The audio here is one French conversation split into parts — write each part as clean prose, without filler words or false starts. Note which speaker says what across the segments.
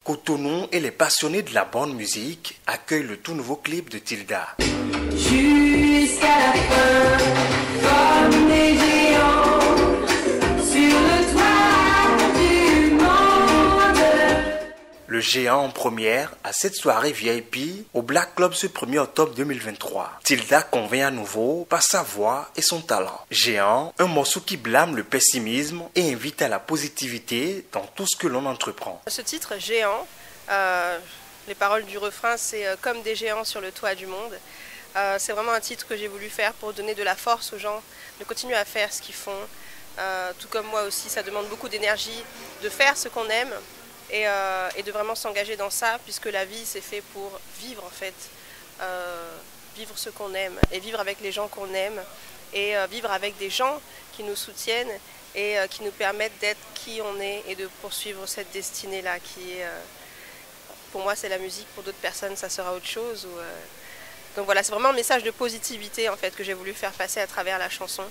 Speaker 1: Cotonou et les passionnés de la bonne musique accueillent le tout nouveau clip de Tilda.
Speaker 2: Jusqu'à la fin, comme des géants, sur le toit du monde.
Speaker 1: Le géant en première à cette soirée VIP au Black Club ce 1er octobre 2023. Tilda convainc à nouveau par sa voix et son talent. Géant, un morceau qui blâme le pessimisme et invite à la positivité dans tout ce que l'on entreprend.
Speaker 3: Ce titre, Géant, les paroles du refrain, c'est comme des géants sur le toit du monde. C'est vraiment un titre que j'ai voulu faire pour donner de la force aux gens de continuer à faire ce qu'ils font. Tout comme moi aussi, ça demande beaucoup d'énergie de faire ce qu'on aime et de vraiment s'engager dans ça, puisque la vie c'est fait pour vivre en fait, vivre ce qu'on aime et vivre avec les gens qu'on aime et vivre avec des gens qui nous soutiennent et qui nous permettent d'être qui on est et de poursuivre cette destinée-là qui est, pour moi c'est la musique, pour d'autres personnes ça sera autre chose. Donc voilà, c'est vraiment un message de positivité en fait que j'ai voulu faire passer à travers la chanson.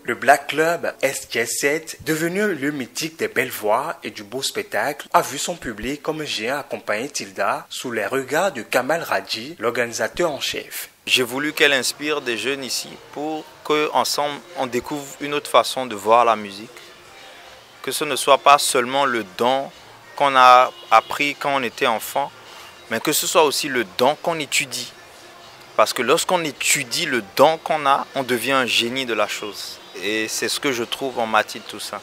Speaker 1: Le Black Club SJ7, devenu un lieu mythique des belles voix et du beau spectacle, a vu son public comme un géant accompagner Tilda sous les regards de Kamal Radji, l'organisateur en chef.
Speaker 4: J'ai voulu qu'elle inspire des jeunes ici pour qu'ensemble on découvre une autre façon de voir la musique. Que ce ne soit pas seulement le don qu'on a appris quand on était enfant, mais que ce soit aussi le don qu'on étudie. Parce que lorsqu'on étudie le don qu'on a, on devient un génie de la chose. Et c'est ce que je trouve en Mathilde Toussaint.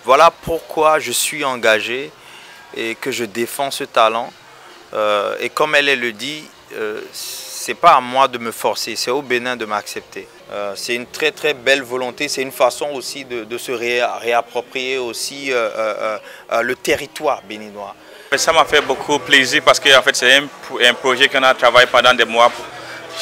Speaker 4: Voilà pourquoi je suis engagé et que je défends ce talent. Et comme elle le dit, c'est pas à moi de me forcer, c'est au Bénin de m'accepter. C'est une très très belle volonté, c'est une façon aussi de se réapproprier aussi le territoire béninois.
Speaker 5: Ça m'a fait beaucoup plaisir parce que en fait, c'est un projet qu'on a travaillé pendant des mois.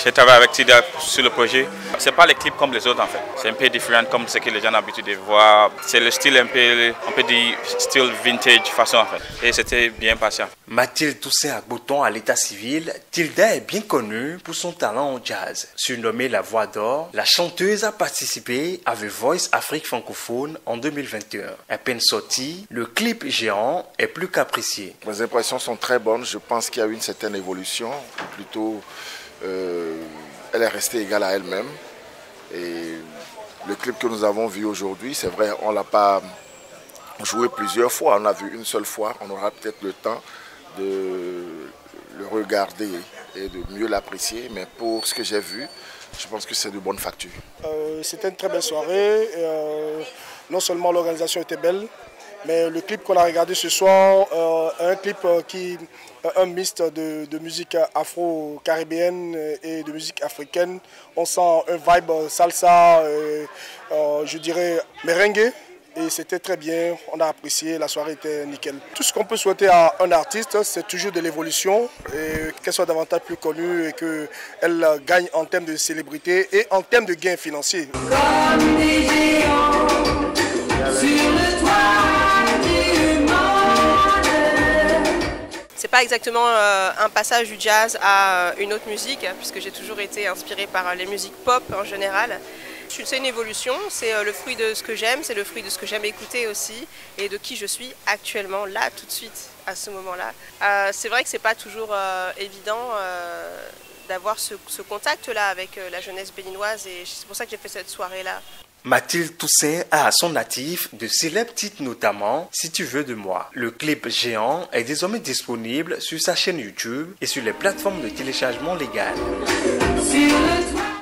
Speaker 5: J'ai travaillé avec Tilda sur le projet. Ce n'est pas les clips comme les autres en fait. C'est un peu différent comme ce que les gens ont l'habitude de voir. C'est le style un peu, on peut dire, style vintage façon en fait. Et c'était bien passé.
Speaker 1: Mathilde Toussaint Agboton à l'état civil, Tilda est bien connue pour son talent au jazz. Surnommée la Voix d'Or, la chanteuse a participé à The Voice Afrique francophone en 2021. À peine sorti, le clip Géant est plus qu'apprécié.
Speaker 6: Mes impressions sont très bonnes. Je pense qu'il y a eu une certaine évolution, plutôt. Elle est restée égale à elle-même et le clip que nous avons vu aujourd'hui, c'est vrai, on ne l'a pas joué plusieurs fois, on l'a vu une seule fois, on aura peut-être le temps de le regarder et de mieux l'apprécier, mais pour ce que j'ai vu, je pense que c'est de bonne facture.
Speaker 7: C'était une très belle soirée, non seulement l'organisation était belle, mais le clip qu'on a regardé ce soir, un clip qui un mixte de musique afro-caribéenne et de musique africaine. On sent un vibe salsa, je dirais merengue. Et c'était très bien, on a apprécié, la soirée était nickel. Tout ce qu'on peut souhaiter à un artiste, c'est toujours de l'évolution, et qu'elle soit davantage plus connue et qu'elle gagne en termes de célébrité et en termes de gains financiers.
Speaker 2: Comme des géants sur le toit du monde.
Speaker 3: C'est pas exactement un passage du jazz à une autre musique, puisque j'ai toujours été inspirée par les musiques pop en général. C'est une évolution, c'est le fruit de ce que j'aime, c'est le fruit de ce que j'aime écouter aussi et de qui je suis actuellement, là, tout de suite, à ce moment-là. C'est vrai que c'est pas toujours évident d'avoir ce contact-là avec la jeunesse béninoise et c'est pour ça que j'ai fait cette soirée-là.
Speaker 1: Mathilde Toussaint a à son actif de célèbres titres, notamment Si tu veux de moi. Le clip Géant est désormais disponible sur sa chaîne YouTube et sur les plateformes de téléchargement légales.
Speaker 2: Sur le toit.